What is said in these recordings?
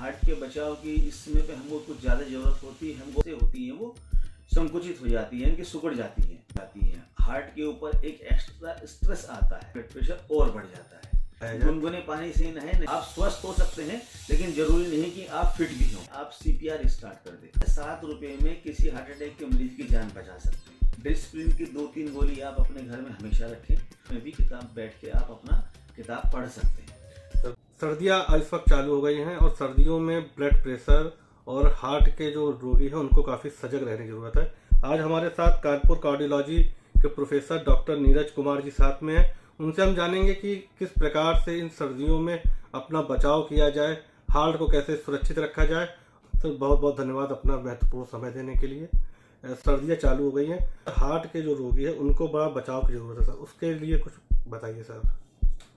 Heart के बचाव की इस समय पे हमको कुछ ज़्यादा ज़रूरत होती है, हमको से होती है वो संकुचित हो जाती है, इनकी सिकुड़ जाती है। हार्ट के ऊपर एक एक्स्ट्रा स्ट्रेस आता है, ब्लड प्रेशर और बढ़ जाता है। गुनगुने पानी से नहाएं, आप स्वस्थ हो सकते हैं लेकिन जरूरी नहीं कि आप फिट भी हों। आप CPR स्टार्ट कर दें, 7 रुपए में किसी हार्ट अटैक के मरीज की जान बचा सकते हैं। डिस्प्रिन की 2-3 गोली आप अपने घर में हमेशा रखें, में भी किताब बैठ के आप अपना किताब पढ़ सकते हैं। सर्दियाँ इस वक्त चालू हो गई हैं और सर्दियों में ब्लड प्रेशर और हार्ट के जो रोगी हैं उनको काफ़ी सजग रहने की ज़रूरत है। आज हमारे साथ कानपुर कार्डियोलॉजी के प्रोफेसर डॉक्टर नीरज कुमार जी साथ में हैं। उनसे हम जानेंगे कि किस प्रकार से इन सर्दियों में अपना बचाव किया जाए, हार्ट को कैसे सुरक्षित रखा जाए। सर बहुत बहुत धन्यवाद अपना महत्वपूर्ण समय देने के लिए। सर्दियाँ चालू हो गई हैं, हार्ट के जो रोगी हैं उनको बड़ा बचाव की ज़रूरत है सर, उसके लिए कुछ बताइए सर।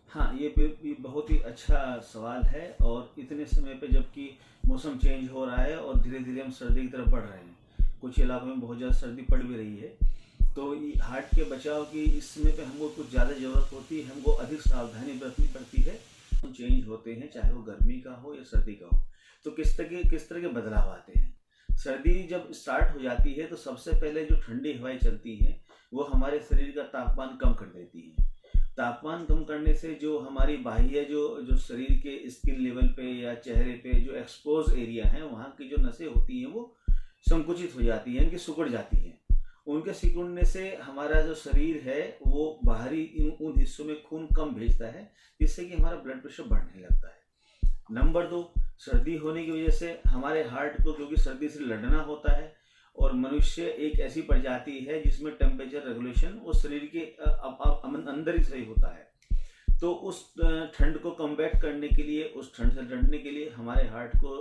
हाँ, ये भी बहुत ही अच्छा सवाल है और इतने समय पे जबकि मौसम चेंज हो रहा है और धीरे धीरे हम सर्दी की तरफ बढ़ रहे हैं, कुछ इलाकों में बहुत ज़्यादा सर्दी पड़ भी रही है, तो हार्ट के बचाव की इस समय पे हमको कुछ ज़्यादा ज़रूरत होती है, हमको अधिक सावधानी बरतनी पड़ती है। चेंज होते हैं, चाहे वो गर्मी का हो या सर्दी का हो, तो किस तरह के बदलाव आते हैं। सर्दी जब स्टार्ट हो जाती है तो सबसे पहले जो ठंडी हवाएं चलती हैं वो हमारे शरीर का तापमान कम कर देती हैं। तापमान कम करने से जो हमारी बाह्य जो शरीर के स्किन लेवल पे या चेहरे पे जो एक्सपोज एरिया है, वहाँ की जो नसें होती हैं वो संकुचित हो जाती हैं, इनकी सिकुड़ जाती हैं। उनके सिकुड़ने से हमारा जो शरीर है वो बाहरी उन हिस्सों में खून कम भेजता है, जिससे कि हमारा ब्लड प्रेशर बढ़ने लगता है। नंबर 2, सर्दी होने की वजह से हमारे हार्ट को, क्योंकि सर्दी से लड़ना होता है और मनुष्य एक ऐसी प्रजाति है जिसमें टेम्परेचर रेगुलेशन उस शरीर के अंदर ही सही होता है, तो उस ठंड को कम्बैट करने के लिए, उस ठंड से लड़ने के लिए हमारे हार्ट को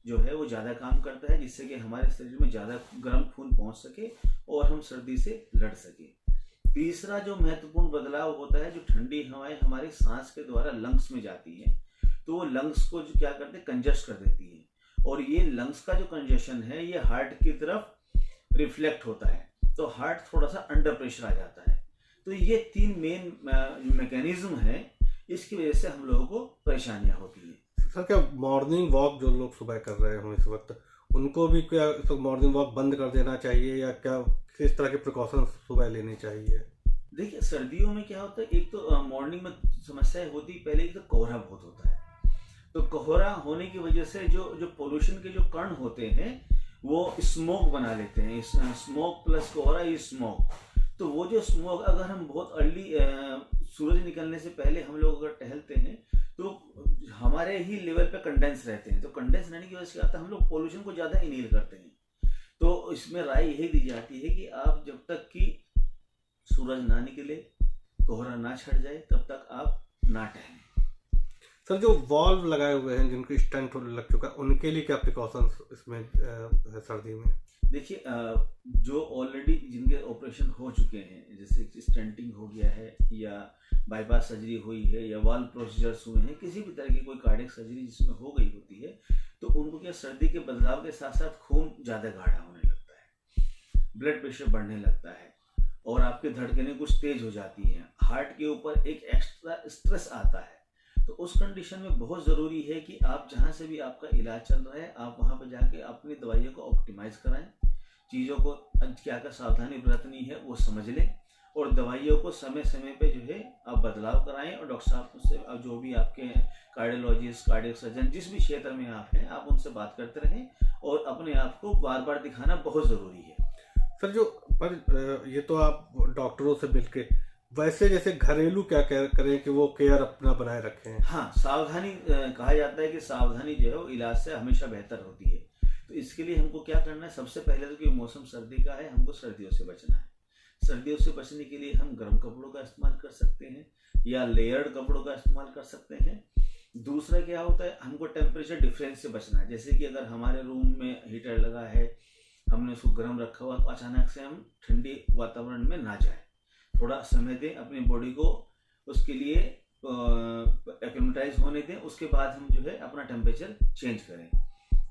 जो है वो ज़्यादा काम करता है, जिससे कि हमारे शरीर में ज़्यादा गर्म खून पहुंच सके और हम सर्दी से लड़ सके। तीसरा जो महत्वपूर्ण बदलाव होता है, जो ठंडी हवाएं हमारी सांस के द्वारा लंग्स में जाती हैं, तो वो लंग्स को जो क्या करते हैं, कंजस्ट कर देती है, और ये लंग्स का जो कंजेशन है ये हार्ट की तरफ रिफ्लेक्ट होता है, तो हार्ट थोड़ा सा अंडर प्रेशर आ जाता है। तो ये 3 मेन मैकेनिज्म है, इसकी वजह से हम लोगों को परेशानियां होती हैं। सर क्या मॉर्निंग वॉक जो लोग सुबह कर रहे हो इस वक्त, उनको भी क्या मॉर्निंग वॉक बंद कर देना चाहिए या क्या किस तरह के प्रिकॉशंस सुबह लेने चाहिए? देखिए, सर्दियों में क्या होता है, एक तो मॉर्निंग में समस्या होती है, पहले एक तो कोहरा बहुत होता है, तो कोहरा होने की वजह से जो पोल्यूशन के जो कण होते हैं वो स्मोक बना लेते हैं। स्मोक प्लस कोहरा ये स्मोक, तो वो जो स्मोक अगर हम बहुत अर्ली सूरज निकलने से पहले हम लोग अगर टहलते हैं तो हमारे ही लेवल पे कंडेंस रहते हैं, तो कंडेंस रहने की वजह से आता है हम लोग पोल्यूशन को ज़्यादा इनहेल करते हैं। तो इसमें राय यही दी जाती है कि आप जब तक कि सूरज ना निकले, कोहरा ना छट जाए, तब तक आप ना टहलें। सर जो वॉल्व लगाए हुए हैं जिनको स्टेंट लग चुका है, उनके लिए क्या प्रिकॉशंस इसमें है सर्दी में? देखिए, जो ऑलरेडी जिनके ऑपरेशन हो चुके हैं, जैसे स्टेंटिंग हो गया है या बाईपास सर्जरी हुई है या वाल्व प्रोसीजर्स हुए हैं, किसी भी तरह की कोई कार्डियक सर्जरी जिसमें हो गई होती है, तो उनको क्या सर्दी के बदलाव के साथ साथ खून ज़्यादा गाढ़ा होने लगता है, ब्लड प्रेशर बढ़ने लगता है और आपकी धड़कनें कुछ तेज हो जाती हैं, हार्ट के ऊपर एक एक्स्ट्रा स्ट्रेस आता है। तो उस कंडीशन में बहुत ज़रूरी है कि आप जहाँ से भी आपका इलाज चल रहा है, आप वहाँ पर जाके अपनी दवाइयों को ऑप्टिमाइज कराएं, चीज़ों को क्या क्या सावधानी बरतनी है वो समझ लें और दवाइयों को समय समय पे जो है आप बदलाव कराएं, और डॉक्टर साहब से जो भी आपके कार्डियोलॉजिस्ट, कार्डियक सर्जन, जिस भी क्षेत्र में आप हैं, आप उनसे बात करते रहें और अपने आप को बार बार दिखाना बहुत ज़रूरी है। सर जो पर ये तो आप डॉक्टरों से मिलके, वैसे जैसे घरेलू क्या करें कि वो केयर अपना बनाए रखें? हाँ, सावधानी कहा जाता है कि सावधानी जो है वो इलाज से हमेशा बेहतर होती है। तो इसके लिए हमको क्या करना है, सबसे पहले तो कि मौसम सर्दी का है, हमको सर्दियों से बचना है। सर्दियों से बचने के लिए हम गर्म कपड़ों का इस्तेमाल कर सकते हैं या लेयर्ड कपड़ों का इस्तेमाल कर सकते हैं। दूसरा क्या होता है, हमको टेम्परेचर डिफरेंस से बचना है, जैसे कि अगर हमारे रूम में हीटर लगा है, हमने उसको गर्म रखा हुआ, तो अचानक से हम ठंडी वातावरण में ना जाए, थोड़ा समय दें अपनी बॉडी को, उसके लिए एक्लिमेटाइज होने दें, उसके बाद हम जो है अपना टेम्परेचर चेंज करें।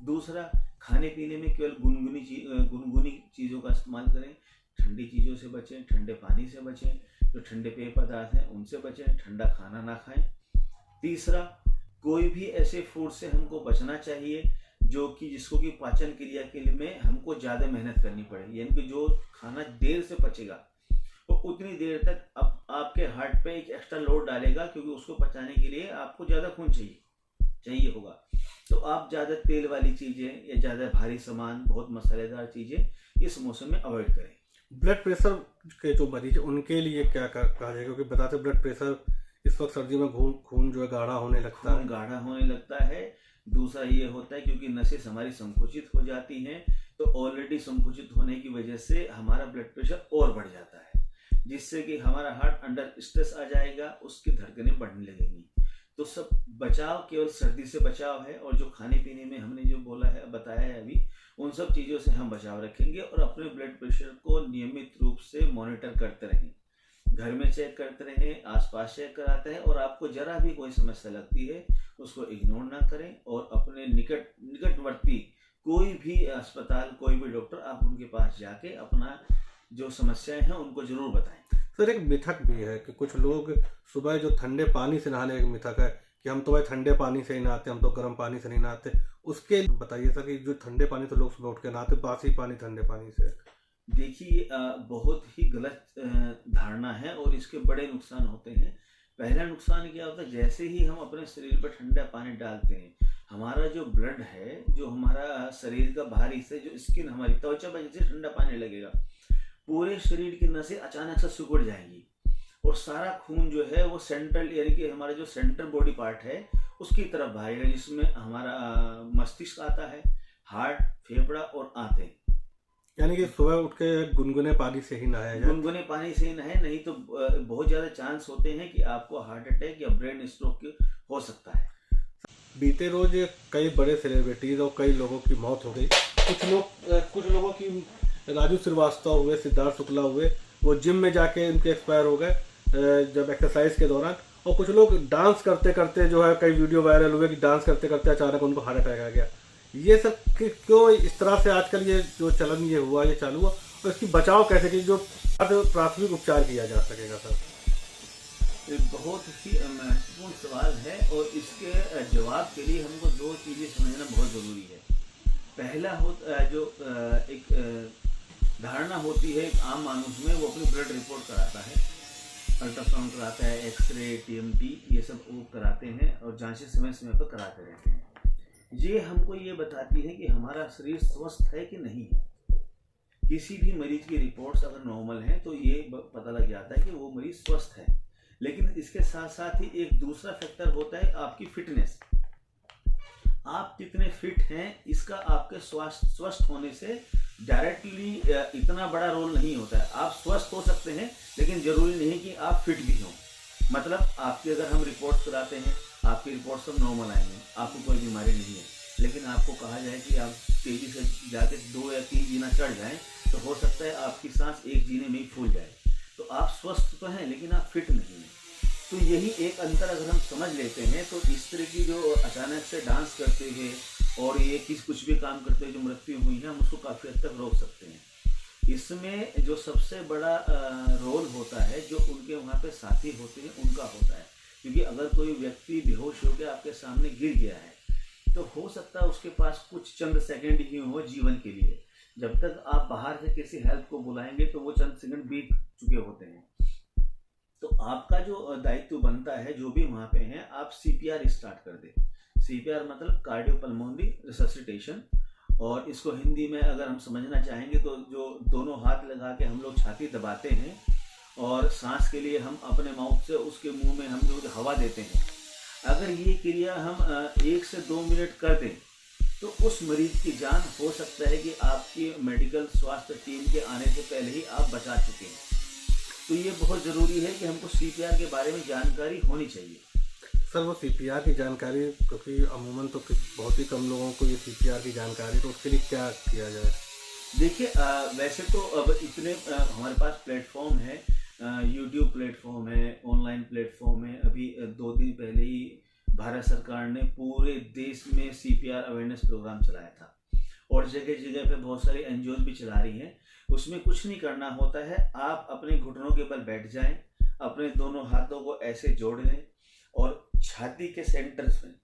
दूसरा, खाने पीने में केवल गुनगुनी चीज़ों का इस्तेमाल करें, ठंडी चीज़ों से बचें, ठंडे पानी से बचें, जो ठंडे पेय पदार्थ हैं उनसे बचें, ठंडा खाना ना खाएं। तीसरा, कोई भी ऐसे फूड से हमको बचना चाहिए जो कि जिसको कि पाचन क्रिया के लिए में हमको ज़्यादा मेहनत करनी पड़ेगी, यानी कि जो खाना देर से पचेगा वो उतनी देर तक अब आपके हार्ट पे एक एक्स्ट्रा लोड डालेगा, क्योंकि उसको पचाने के लिए आपको ज़्यादा खून चाहिए होगा। तो आप ज़्यादा तेल वाली चीज़ें या ज़्यादा भारी सामान, बहुत मसालेदार चीज़ें इस मौसम में अवॉइड करें। ब्लड प्रेशर के जो मरीज है उनके लिए क्या कहा जाए, क्योंकि बताते ब्लड प्रेशर इस वक्त सर्दियों में खून जो है गाढ़ा होने लगता है। खून गाढ़ा होने लगता है। दूसरा ये होता है क्योंकि नसें हमारी संकुचित हो जाती हैं, तो ऑलरेडी संकुचित होने की वजह से हमारा ब्लड प्रेशर और बढ़ जाता है, जिससे कि हमारा हार्ट अंडर स्ट्रेस आ जाएगा, उसकी धड़कनें बढ़ने लगेंगी। तो सब बचाव केवल सर्दी से बचाव है, और जो खाने पीने में हमने जो बोला है, बताया है अभी, उन सब चीज़ों से हम बचाव रखेंगे और अपने ब्लड प्रेशर को नियमित रूप से मॉनिटर करते रहें। घर में चेक करते रहें, आसपास चेक कराते हैं, और आपको जरा भी कोई समस्या लगती है उसको इग्नोर ना करें, और अपने निकटवर्ती कोई भी अस्पताल, कोई भी डॉक्टर, आप उनके पास जाके अपना जो समस्याएं हैं उनको जरूर बताएं। सर एक मिथक भी है कि कुछ लोग सुबह जो ठंडे पानी से नहाने, एक मिथक है कि हम तो भाई ठंडे पानी से ही नहाते, हम तो गर्म पानी से नहीं नहाते, उसके बताइए सर कि जो ठंडे पानी तो लोग सुबह उठ के नहाते, बासी पानी ठंडे पानी से। देखिए, बहुत ही गलत धारणा है और इसके बड़े नुकसान होते हैं। पहला नुकसान क्या होता है, जैसे ही हम अपने शरीर पर ठंडा पानी डालते हैं, हमारा जो ब्लड है, जो हमारा शरीर का बाहरी हिस्सा, जो स्किन, हमारी त्वचा पर जैसे ठंडा पानी लगेगा, पूरे शरीर की नसें अचानक से सिकुड़ जाएंगी, और सारा खून जो है वो सेंट्रल, यानी कि हमारा जो सेंट्रल बॉडी पार्ट है उसकी तरफ भागेगा, जिसमें हमारा मस्तिष्क आता है, हार्ट, फेफड़ा और आंतें। यानी कि सुबह उठ के गुनगुने पानी से ही नहाया जाए। गुनगुने पानी से ही नहाए, नहीं तो बहुत ज़्यादा चांस होते हैं कि आपको हार्ट अटैक या ब्रेन स्ट्रोक हो सकता है। बीते रोज कई बड़े सेलिब्रिटीज और कई लोगों की मौत हो गई। कुछ लोगों की राजू श्रीवास्तव हुए, सिद्धार्थ शुक्ला हुए, वो जिम में जाके उनके एक्सपायर हो गए जब एक्सरसाइज के दौरान। और कुछ लोग डांस करते करते जो है, कई वीडियो वायरल हुए कि डांस करते करते अचानक उनको हार्ट अटैक आ गया। ये सब क्यों इस तरह से आजकल ये जो चलन ये हुआ, ये चालू हुआ, और इसकी बचाव कैसे की, जो प्राथमिक उपचार किया जा सकेगा सर? बहुत ही महत्वपूर्ण सवाल है, और इसके जवाब के लिए हमको दो चीज़ें समझना बहुत ज़रूरी है। पहला जो एक धारणा होती है एक आम मानुष में, वो अपनी ब्लड रिपोर्ट कराता है, अल्ट्रासाउंड कराता है, एक्सरे, टीएमटी, ये सब वो कराते हैं, और जांचें समय समय पर कराते रहते हैं। ये हमको ये बताती है कि हमारा शरीर स्वस्थ है कि नहीं है। किसी भी मरीज की रिपोर्ट्स अगर नॉर्मल हैं तो ये पता लग जाता है कि वो मरीज स्वस्थ है। लेकिन इसके साथ साथ ही एक दूसरा फैक्टर होता है आपकी फिटनेस। आप कितने फिट हैं, इसका आपके स्वस्थ होने से डायरेक्टली इतना बड़ा रोल नहीं होता है। आप स्वस्थ हो सकते हैं, लेकिन जरूरी नहीं कि आप फिट भी हों। मतलब आपकी अगर हम रिपोर्ट्स कराते हैं, आपकी रिपोर्ट सब नॉर्मल आएंगे, आपको कोई बीमारी नहीं है, लेकिन आपको कहा जाए कि आप तेज़ी से जाके 2 या 3 जीना चढ़ जाएं, तो हो सकता है आपकी सांस 1 जीने में ही फूल जाए। तो आप स्वस्थ तो हैं, लेकिन आप फिट नहीं हैं। तो यही एक अंतर अगर हम समझ लेते हैं, तो इस तरह की जो अचानक से डांस करते हुए और ये कुछ भी काम करते हुए जो मृत्यु हुई है, हम उसको काफ़ी हद तक रोक सकते हैं। इसमें जो सबसे बड़ा रोल होता है, जो उनके वहाँ पे साथी होते हैं उनका होता है। क्योंकि अगर कोई व्यक्ति बेहोश होकर आपके सामने गिर गया है, तो हो सकता है उसके पास कुछ चंद सेकंड ही हो जीवन के लिए। जब तक आप बाहर से किसी हेल्प को बुलाएंगे तो वो चंद सेकंड बीत चुके होते हैं। तो आपका जो दायित्व बनता है, जो भी वहाँ पे हैं, आप CPR स्टार्ट कर दें। CPR मतलब कार्डियोपल्मोनरी रिससिटेशन, और इसको हिंदी में अगर हम समझना चाहेंगे तो जो दोनों हाथ लगा के हम लोग छाती दबाते हैं, और सांस के लिए हम अपने माउथ से उसके मुंह में हम लोग हवा देते हैं। अगर ये क्रिया हम 1 से 2 मिनट कर दें, तो उस मरीज की जान हो सकता है कि आपकी मेडिकल स्वास्थ्य टीम के आने से पहले ही आप बचा चुके हैं। तो ये बहुत ज़रूरी है कि हमको CPR के बारे में जानकारी होनी चाहिए। सर वो CPR की जानकारी, क्योंकि अमूमन तो बहुत ही कम लोगों को ये CPR की जानकारी, तो उसके लिए क्या किया जाए? देखिए, वैसे तो अब इतने हमारे पास प्लेटफॉर्म है, YouTube प्लेटफॉर्म है, ऑनलाइन प्लेटफॉर्म है। अभी 2 दिन पहले ही भारत सरकार ने पूरे देश में CPR अवेयरनेस प्रोग्राम चलाया था, और जगह जगह पे बहुत सारी NGOs भी चला रही हैं। उसमें कुछ नहीं करना होता है, आप अपने घुटनों के बल बैठ जाएं, अपने दोनों हाथों को ऐसे जोड़ लें, और छाती के सेंटर में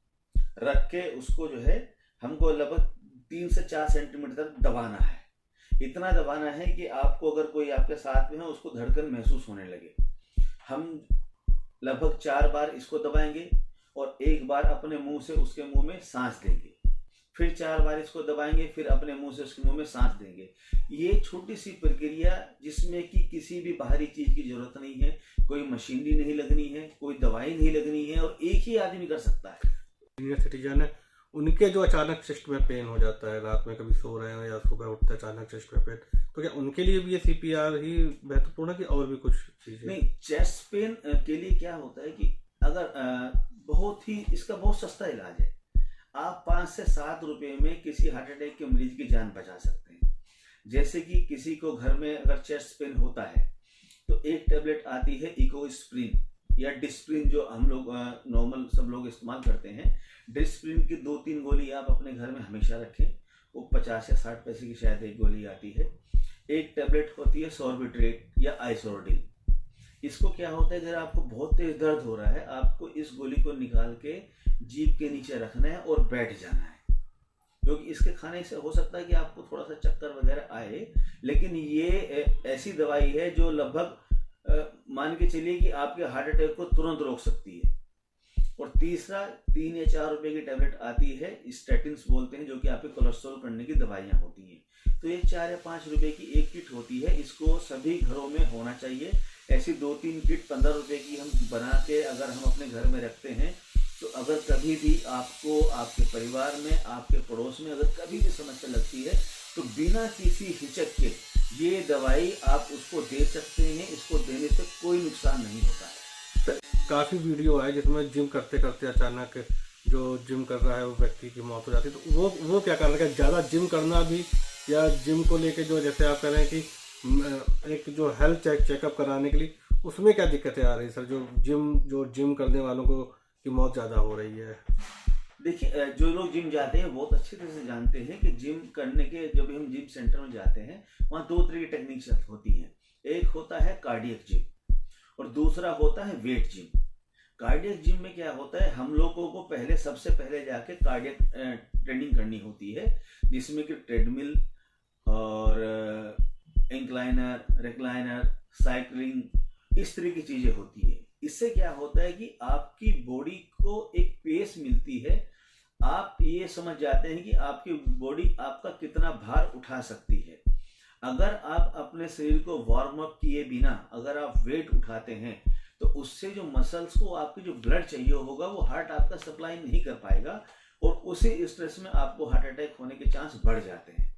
रख के उसको जो है हमको लगभग 3 से 4 सेंटीमीटर तक दबाना है। इतना दबाना है कि आपको अगर कोई आपके साथ में है उसको धड़कन महसूस होने लगे। हम लगभग 4 बार इसको दबाएंगे और 1 बार अपने मुंह से उसके मुंह में सांस देंगे, फिर 4 बार इसको दबाएंगे, फिर अपने मुंह से उसके मुंह में सांस देंगे। ये छोटी सी प्रक्रिया जिसमें कि किसी भी बाहरी चीज की जरूरत नहीं है, कोई मशीनरी नहीं लगनी है, कोई दवाई नहीं लगनी है और एक ही आदमी कर सकता है। सीनियर सिटीजन है, उनके जो अचानक चेस्ट में पेन हो जाता है, रात में कभी सो रहे हैं या सुबह उठते हैं अचानक चेस्ट में पेन, तो क्या उनके लिए भी ये CPR ही महत्वपूर्ण है कि और भी कुछ चीजें? नहीं, चेस्ट पेन के लिए क्या होता है कि अगर बहुत ही इसका बहुत सस्ता इलाज है। आप 5 से 7 रुपए में किसी हार्ट अटैक के मरीज की जान बचा सकते हैं। जैसे कि किसी को घर में अगर चेस्ट पेन होता है तो एक टेबलेट आती है इकोस्प्रिन या डिस्प्रिन, जो हम लोग नॉर्मल सब लोग इस्तेमाल करते हैं। डिस्प्रिन की 2-3 गोली आप अपने घर में हमेशा रखें। वो 50 या 60 पैसे की शायद एक गोली आती है। एक टेबलेट होती है सॉर्बिट्रेट या आइसोर्डिल। इसको क्या होता है, अगर आपको बहुत तेज दर्द हो रहा है, आपको इस गोली को निकाल के जीभ के नीचे रखना है और बैठ जाना है, क्योंकि इसके खाने से हो सकता है कि आपको थोड़ा सा चक्कर वगैरह आए, लेकिन ये ऐसी दवाई है जो लगभग मान के चलिए कि आपके हार्ट अटैक को तुरंत रोक सकती है। और तीसरा 3 या 4 रुपए की टेबलेट आती है, स्टैटिन्स बोलते हैं, जो कि आपके कोलेस्ट्रॉल करने की दवाइयाँ होती हैं। तो ये 4 या 5 रुपए की एक किट होती है। इसको सभी घरों में होना चाहिए। ऐसी 2-3 किट 15 रुपए की हम बना के अगर हम अपने घर में रखते हैं तो अगर कभी भी आपको आपके परिवार में, आपके पड़ोस में अगर कभी भी समस्या लगती है तो बिना किसी हिचक के ये दवाई आप उसको दे सकते हैं। इसको देने से कोई नुकसान नहीं होता है। काफ़ी वीडियो आए जिसमें जिम करते करते अचानक जो जिम कर रहा है वो व्यक्ति की मौत हो जाती है, तो वो क्या करना है? ज़्यादा जिम करना भी, या जिम को लेके जो जैसे आप कह रहे हैं कि एक जो हेल्थ चेकअप कराने के लिए, उसमें क्या दिक्कतें आ रही है सर? जो जिम करने वालों को की मौत ज़्यादा हो रही है। देखिए, जो लोग जिम जाते हैं बहुत अच्छी तरह से जानते हैं कि जिम करने के, जब हम जिम सेंटर में जाते हैं वहाँ 2 तरह की टेक्निक्स होती हैं। एक होता है कार्डियक जिम और दूसरा होता है वेट जिम। कार्डियक जिम में क्या होता है, हम लोगों को सबसे पहले जाके कार्डियक ट्रेनिंग करनी होती है, जिसमें कि ट्रेडमिल और इंक्लाइनर, रिक्लाइनर, साइकिलिंग, इस तरह की चीजें होती है। इससे क्या होता है कि आपकी बॉडी को एक पेस मिलती है। आप ये समझ जाते हैं कि आपकी बॉडी आपका कितना भार उठा सकती है। अगर आप अपने शरीर को वार्म अप किए बिना अगर आप वेट उठाते हैं तो उससे जो मसल्स को आपकी जो ब्लड चाहिए होगा वो हार्ट आपका सप्लाई नहीं कर पाएगा और उसी स्ट्रेस में आपको हार्ट अटैक होने के चांस बढ़ जाते हैं।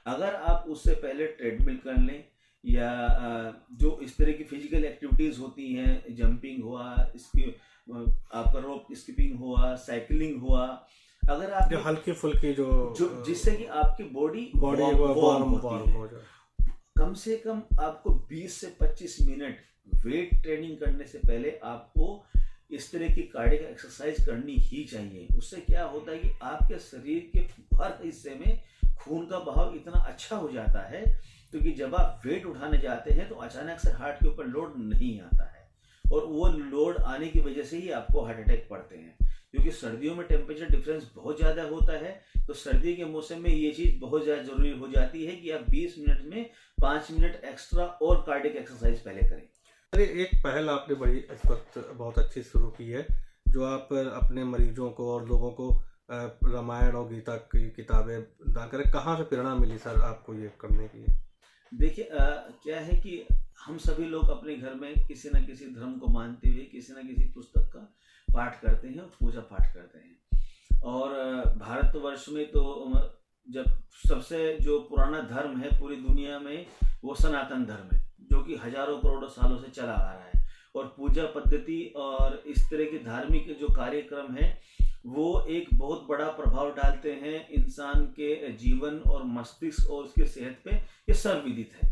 अगर आप उससे पहले ट्रेडमिल कर लें या जो इस तरह की फिजिकल एक्टिविटीज होती हैं, जंपिंग हुआ, आपका रोप स्किपिंग हुआ, साइकिलिंग हुआ, अगर आप जो हल्की फुल्की जो जिससे कि आपकी बॉडी वार्म हो जाए। कम से कम आपको 20 से 25 मिनट वेट ट्रेनिंग करने से पहले आपको इस तरह की कार्डियक एक्सरसाइज करनी ही चाहिए। उससे क्या होता है कि आपके शरीर के हर हिस्से में खून का बहाव इतना अच्छा हो जाता है, क्योंकि जब आप वेट उठाने जाते हैं तो अचानक से हार्ट के ऊपर लोड नहीं आता है और वो लोड आने की वजह से ही आपको हार्ट अटैक पड़ते हैं। क्योंकि सर्दियों में टेम्परेचर डिफरेंस बहुत ज़्यादा होता है, तो सर्दी के मौसम में ये चीज़ बहुत ज़्यादा जरूरी हो जाती है कि आप 20 मिनट में 5 मिनट एक्स्ट्रा और कार्डियक एक्सरसाइज पहले करें। अरे एक पहल आपने बड़ी इस वक्त बहुत अच्छी शुरू की है, जो आप अपने मरीजों को और लोगों को रामायण और गीता की किताबें दान करें। कहाँ से प्रेरणा मिली सर आपको ये करने की? देखिए, क्या है कि हम सभी लोग अपने घर में किसी न किसी धर्म को मानते हुए किसी न किसी पुस्तक का पाठ करते हैं और पूजा पाठ करते हैं। और भारतवर्ष में तो जब सबसे जो पुराना धर्म है पूरी दुनिया में वो सनातन धर्म है, जो कि हजारों करोड़ों सालों से चला आ रहा है। और पूजा पद्धति और इस तरह के धार्मिक जो कार्यक्रम है वो एक बहुत बड़ा प्रभाव डालते हैं इंसान के जीवन और मस्तिष्क और उसके सेहत पे। ये सर्वविदित है।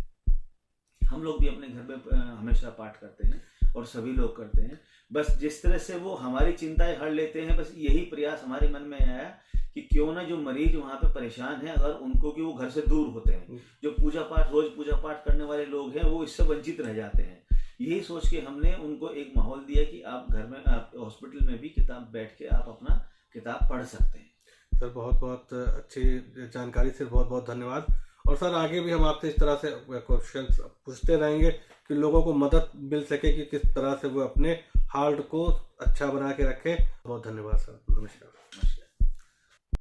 हम लोग भी अपने घर में हमेशा पाठ करते हैं और सभी लोग करते हैं। बस जिस तरह से वो हमारी चिंताएं हर लेते हैं, बस यही प्रयास हमारे मन में आया कि क्यों ना जो मरीज वहाँ पे परेशान है, अगर उनको कि वो घर से दूर होते हैं, जो रोज पूजा पाठ करने वाले लोग हैं वो इससे वंचित रह जाते हैं। यही सोच के हमने उनको एक माहौल दिया कि आप घर में, आप हॉस्पिटल में भी किताब बैठ के आप अपना किताब पढ़ सकते हैं। सर बहुत बहुत अच्छी जानकारी से बहुत बहुत धन्यवाद। और सर आगे भी हम आपसे इस तरह से क्वेश्चन पूछते रहेंगे कि लोगों को मदद मिल सके कि किस तरह से वो अपने हार्ट को अच्छा बना के रखें। बहुत धन्यवाद सर। नमस्कार।